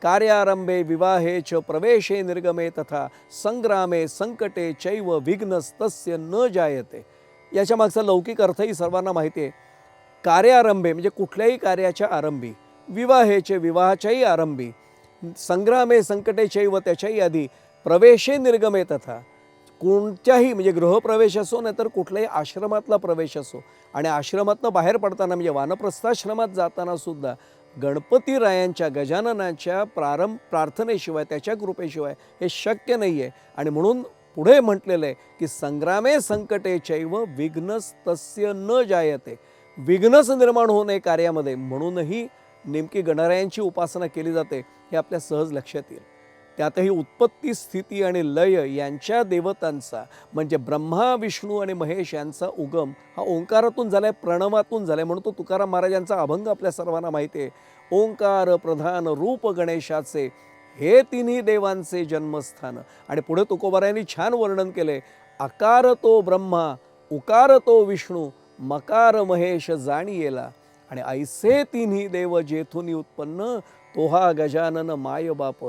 कार्यारंभे विवाहे च प्रवेशे निर्गमे तथा संग्रामे संकटे चैव विघ्नस्तस्य न जायते। याच्या मागचा लौकिक अर्थही सर्वांना माहिती आहे। कार्यारंभे म्हणजे कुठल्याही कार्याच्या आरंभी, विवाहेचे विवाहाच्याही आरंभी, संग्रामे संकटे चैव त्याच्याही आधी, प्रवेशे निर्गमे तथा कोणत्याही म्हणजे गृहप्रवेश असो नाही तर कुठल्याही आश्रमातला प्रवेश असो, आणि आश्रमातनं बाहेर पडताना म्हणजे वानप्रस्थाश्रमात जाताना सुद्धा गणपतीरायांच्या गजाननाच्या प्रार्थनेशिवाय त्याच्या कृपेशिवाय हे शक्य नाही आहे। आणि म्हणून पुढे म्हटलेलं आहे की संग्रामे संकटे चैव विघ्नस्तस्य न जायते, विघ्नच निर्माण होऊ नये कार्यामध्ये, म्हणूनही नेमकी गणरायांची उपासना केली जाते हे आपल्या सहज लक्षात येईल। त्यातही उत्पत्ती स्थिती आणि लय यांच्या देवतांचा म्हणजे ब्रह्मा विष्णू आणि महेश यांचा उगम हा ओंकारातून झालाय, प्रणवातून झालाय। म्हणून तो तुकाराम महाराजांचा अभंग आपल्या सर्वांना माहिती आहे, ओंकार प्रधान रूप गणेशाचे हे तिन्ही देवांचे जन्मस्थान। आणि पुढे तुकोबारायांनी छान वर्णन केले, अकार तो ब्रह्मा उकार तो विष्णू मकार महेश जाणीयेला, आणि ऐसे तिन्ही देव जेथुनी उत्पन्न तोहा गजानन माय बाप।